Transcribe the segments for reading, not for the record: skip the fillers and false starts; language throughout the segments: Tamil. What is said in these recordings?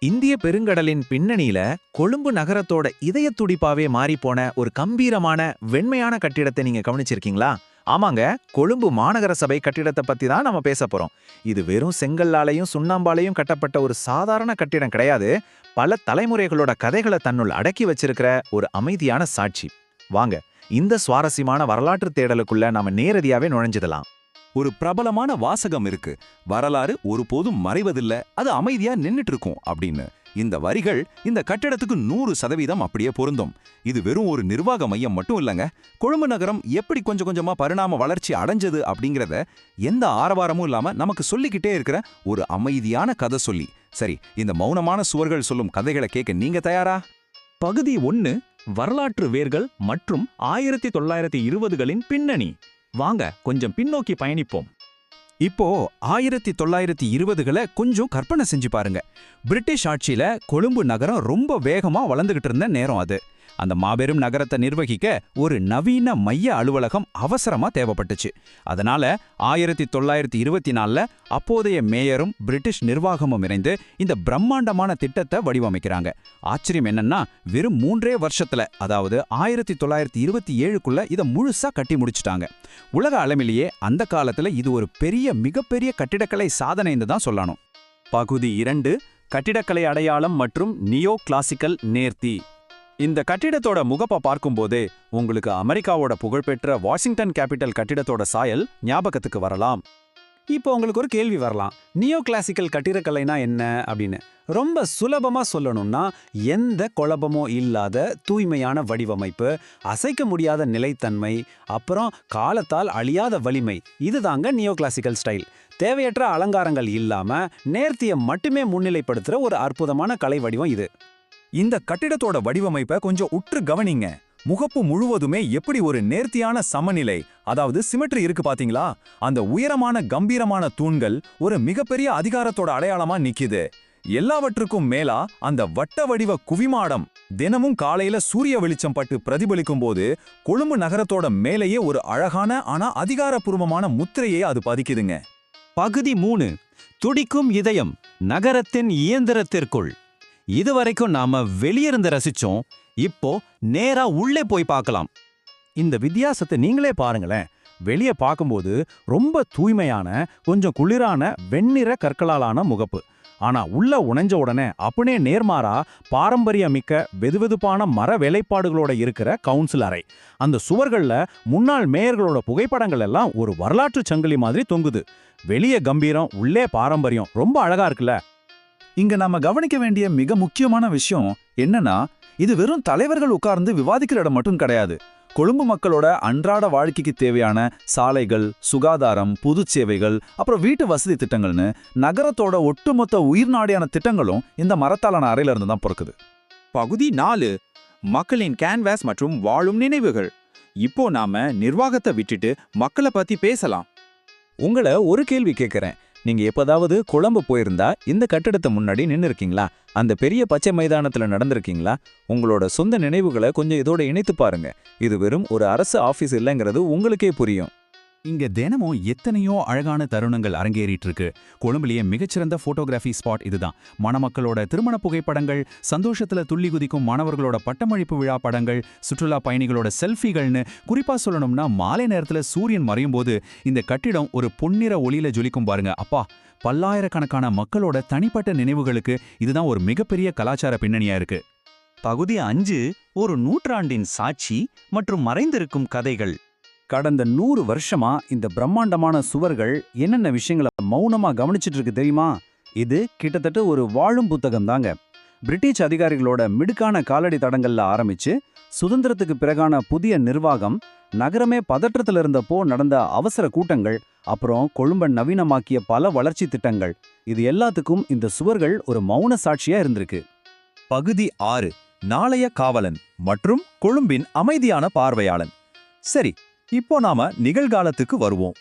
இந்திய பெருங்கடலின் பின்னணியில கொழும்பு நகரத்தோட இதய துடிப்பாவே மாறிப்போன ஒரு கம்பீரமான வெண்மையான கட்டிடத்தை நீங்க கவனிச்சிருக்கீங்களா? ஆமாங்க, கொழும்பு மாநகர சபை கட்டிடத்தை பத்தி தான் நம்ம பேச போறோம். இது வெறும் செங்கல்லாலையும் சுண்ணாம்பாலையும் கட்டப்பட்ட ஒரு சாதாரண கட்டிடம் கிடையாது. பல தலைமுறைகளோட கதைகளை தன்னுள் அடக்கி வச்சிருக்கிற ஒரு அமைதியான சாட்சி. வாங்க, இந்த சுவாரஸ்யமான வரலாற்று தேடலுக்குள்ள நாம நேரடியாவே நுழைஞ்சிடலாம். ஒரு பிரபலமான வாசகம் இருக்கு, வரலாறு ஒருபோதும் மறைவதில்ல, அது அமைதியா நின்னுட்டு இருக்கும் அப்படின்னு. இந்த வரிகள் இந்த கட்டிடத்துக்கு 100% அப்படியே பொருந்தும். இது வெறும் ஒரு நிர்வாக மையம் மட்டும் இல்லைங்க. கொழும்பு நகரம் எப்படி கொஞ்சம் கொஞ்சமா பரிணாம வளர்ச்சி அடைஞ்சது அப்படிங்கிறத எந்த ஆரவாரமும் இல்லாம நமக்கு சொல்லிக்கிட்டே இருக்கிற ஒரு அமைதியான கதை சொல்லி. சரி, இந்த மௌனமான சுவர்கள் சொல்லும் கதைகளை கேட்க நீங்க தயாரா? பகுதி 1, வரலாற்று வேர்கள் மற்றும் 1920களின் பின்னணி. வாங்க கொஞ்சம் பின்னோக்கி பயணிப்போம். இப்போ 1920களை கொஞ்சம் கற்பனை செஞ்சு பாருங்க. பிரிட்டிஷ் ஆட்சியில கொழும்பு நகரம் ரொம்ப வேகமா வளர்ந்துகிட்டு இருந்த நேரம் அது. அந்த மாபெரும் நகரத்தை நிர்வகிக்க ஒரு நவீன மைய அலுவலகம் அவசரமா தேவைப்பட்டுச்சு. அதனால 1924ல அப்போதைய மேயரும் பிரிட்டிஷ் நிர்வாகமும் இணைந்து இந்த பிரம்மாண்டமான திட்டத்தை வடிவமைக்கிறாங்க. ஆச்சரியம் என்னன்னா, வெறும் 3 வருஷத்துல, அதாவது 1927க்குள்ள இதை முழுசா கட்டி முடிச்சுட்டாங்க. உலக அளவிலேயே அந்த காலத்துல இது ஒரு மிகப்பெரிய கட்டிடக்கலை சாதனைன்னு தான் சொல்லணும். பகுதி 2, கட்டிடக்கலை அடையாளம் மற்றும் நியோ கிளாசிக்கல் நேர்த்தி. இந்த கட்டிடத்தோட முகப்பை பார்க்கும்போதே உங்களுக்கு அமெரிக்காவோட புகழ்பெற்ற வாஷிங்டன் கேபிட்டல் கட்டிடத்தோட சாயல் ஞாபகத்துக்கு வரலாம். இப்போ உங்களுக்கு ஒரு கேள்வி வரலாம், நியோ கிளாசிக்கல் கட்டிடக்கலைனா என்ன அப்படின்னு. ரொம்ப சுலபமா சொல்லணும்னா, எந்த குழப்பமோ இல்லாத தூய்மையான வடிவமைப்பு, அசைக்க முடியாத நிலைத்தன்மை, அப்புறம் காலத்தால் அழியாத வலிமை, இதுதாங்க நியோ கிளாசிக்கல் ஸ்டைல். தேவையற்ற அலங்காரங்கள் இல்லாம நேர்த்தியை மட்டுமே முன்னிலைப்படுத்துற ஒரு அற்புதமான கலை வடிவம் இது. இந்த கட்டிடத்தோட வடிவமைப்பை கொஞ்சம் உற்று கவனிங்க. முகப்பு முழுவதுமே எப்படி ஒரு நேர்த்தியான சமநிலை, அதாவது சிமெட்ரி இருக்கு பாத்தீங்களா? அந்த உயரமான கம்பீரமான தூண்கள் ஒரு மிகப்பெரிய அதிகாரத்தோட அடையாளமா நிக்குது. எல்லாவற்றுக்கும் மேலா அந்த வட்ட வடிவ குவிமாடம் தினமும் காலையில சூரிய வெளிச்சம் பட்டு பிரதிபலிக்கும் போது கொழும்பு நகரத்தோட மேலேயே ஒரு அழகான ஆனா அதிகாரப்பூர்வமான முத்திரையே அது பதிக்குதுங்க. பகுதி 3, துடிக்கும் இதயம், நகரத்தின் இயந்திரத்திற்குள். இதுவரைக்கும் நாம வெளியிருந்து ரசிச்சோம், இப்போ நேரா உள்ளே போய் பார்க்கலாம். இந்த வித்தியாசத்தை நீங்களே பாருங்களேன். வெளியே பார்க்கும்போது ரொம்ப தூய்மையான, கொஞ்சம் குளிரான வெண்ணிற கற்களாலான முகப்பு. ஆனா உள்ள உணைஞ்ச உடனே அப்படியே நேர்மாறா பாரம்பரியமிக்க வெதுவெதுப்பான மர வேலைப்பாடுகளோட இருக்கிற கவுன்சில் அறை. அந்த சுவர்கள்ல முன்னாள் மேயர்களோட புகைப்படங்கள் எல்லாம் ஒரு வரலாற்று சங்கிலி மாதிரி தொங்குது. வெளியே கம்பீரம், உள்ளே பாரம்பரியம். ரொம்ப அழகா இருக்குல்ல? இங்க நாம கவனிக்க வேண்டிய மிக முக்கியமான விஷயம் என்னன்னா, இது வெறும் தலைவர்கள் உட்கார்ந்து விவாதிக்கிற இடம் மட்டும் கிடையாது. கொழும்பு மக்களோட அன்றாட வாழ்க்கைக்கு தேவையான சாலைகள், சுகாதாரம், பொது சேவைகள், அப்புறம் வீட்டு வசதி திட்டங்கள்னு நகரத்தோட ஒட்டுமொத்த உயிர்நாடியான திட்டங்களும் இந்த மரத்தாலான அறையில இருந்து தான் பிறக்குது. பகுதி 4, மக்களின் கேன்வாஸ் மற்றும் வாழும் நினைவுகள். இப்போ நாம நிர்வாகத்தை விட்டுட்டு மக்களை பத்தி பேசலாம். உங்களை ஒரு கேள்வி கேட்கிறேன். நீங்க எப்போதாவது கொழும்பு போயிருந்தா இந்த கட்டிடத்தை முன்னாடி நின்று இருக்கீங்களா? அந்த பெரிய பச்சை மைதானத்துல நடந்திருக்கீங்களா? உங்களோட சொந்த நினைவுகளை கொஞ்சம் இதோட இணைத்து பாருங்க. இது வெறும் ஒரு அரசு ஆபீஸ் இல்லைங்கிறது உங்களுக்கே புரியும். இங்க தினமும் எத்தனையோ அழகான தருணங்கள் அரங்கேறிட்டு இருக்கு. கொழும்புலயே மிகச்சிறந்த போட்டோகிராஃபி ஸ்பாட் இதுதான். மணமக்களோட திருமண புகைப்படங்கள், சந்தோஷத்துல துள்ளி குதிக்கும் மாணவர்களோட பட்டமளிப்பு விழா படங்கள், சுற்றுலா பயணிகளோட செல்ஃபிகள்னு. குறிப்பா சொல்லணும்னா, மாலை நேரத்துல சூரியன் மறையும் போது இந்த கட்டிடம் ஒரு பொன்னிற ஒளியில ஜொலிக்கும் பாருங்க. அப்பா, பல்லாயிரக்கணக்கான மக்களோட தனிப்பட்ட நினைவுகளுக்கு இதுதான் ஒரு மிகப்பெரிய கலாச்சார பின்னணியா இருக்கு. பகுதி 5, ஒரு நூற்றாண்டின் சாட்சி மற்றும் மறைந்திருக்கும் கதைகள். கடந்த 100 வருஷமா இந்த பிரம்மாண்டமான சுவர்கள் என்னென்ன விஷயங்களை மௌனமா கவனிச்சிட்டு இருக்கு தெரியுமா? இது கிட்டத்தட்ட ஒரு வாழும் புத்தகம் தாங்க. பிரிட்டிஷ் அதிகாரிகளோட மிடுக்கான காலடி தடங்கள்ல ஆரம்பிச்சு, சுதந்திரத்துக்கு பிறகான புதிய நிர்வாகம், நகரமே பதற்றத்துல இருந்தப்போ நடந்த அவசர கூட்டங்கள், அப்புறம் கொழும்பை நவீனமாக்கிய பல வளர்ச்சி திட்டங்கள், இது எல்லாத்துக்கும் இந்த சுவர்கள் ஒரு மௌன சாட்சியா இருந்திருக்கு. பகுதி 6, நாளைய காவலன் மற்றும் கொழும்பின் அமைதியான பார்வையாளன். சரி, இப்போ நாம நிகழ்காலத்துக்கு வருவோம்.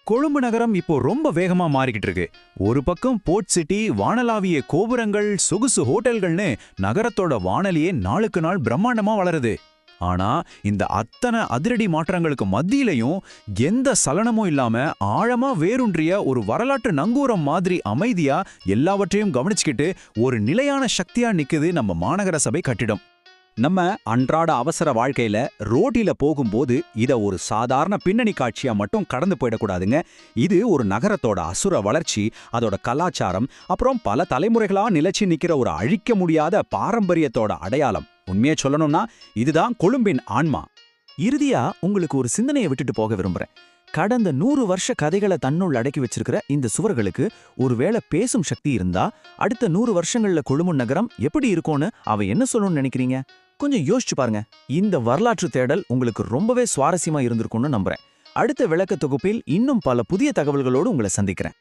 கொழும்பு நகரம் இப்போ ரொம்ப வேகமா மாறிக்கிட்டு இருக்கு. ஒரு பக்கம் போர்ட் சிட்டி, வானளாவிய கோபுரங்கள், சொகுசு ஹோட்டல்கள்னு நகரத்தோட வானலியே நாளுக்கு நாள் பிரம்மாண்டமா வளருது. ஆனா இந்த அத்தனை அதிரடி மாற்றங்களுக்கு மத்தியிலையும் எந்த சலனமும் இல்லாம ஆழமா வேரூன்றிய ஒரு வரலாற்று நங்கூரம் மாதிரி அமைதியா எல்லாவற்றையும் கவனிச்சுக்கிட்டு ஒரு நிலையான சக்தியா நிக்குது நம்ம மாநகர சபை கட்டிடம். நம்ம அன்றாட அவசர வாழ்க்கையில ரோட்டில போகும்போது இத ஒரு சாதாரண பின்னணி காட்சியா மட்டும் கடந்து போயிடக்கூடாதுங்க. இது ஒரு நகரத்தோட அசுர வளர்ச்சி, அதோட கலாச்சாரம், அப்புறம் பல தலைமுறைகளா நிலைச்சு நிக்கிற ஒரு அழிக்க முடியாத பாரம்பரியத்தோட அடையாளம். உண்மையை சொல்லணும்னா இதுதான் கொழும்பின் ஆன்மா. இறுதியா உங்களுக்கு ஒரு சிந்தனையை விட்டுட்டு போக விரும்புறேன். கடந்த 100 வருஷ கதைகளை தன்னுள் அடக்கி வச்சிருக்கிற இந்த சுவர்களுக்கு ஒருவேளை பேசும் சக்தி இருந்தா அடுத்த 100 வருஷங்கள்ல கொழும்பு நகரம் எப்படி இருக்கும்னு அவ என்ன சொல்லணும்னு நினைக்கிறீங்க? கொஞ்சம் யோசிச்சு பாருங்க. இந்த வரலாற்று தேடல் உங்களுக்கு ரொம்பவே சுவாரஸ்யமா இருந்திருக்கும்னு நம்புறேன். அடுத்த விளக்க தொகுப்பில் இன்னும் பல புதிய தகவல்களோடு உங்களை சந்திக்கிறேன்.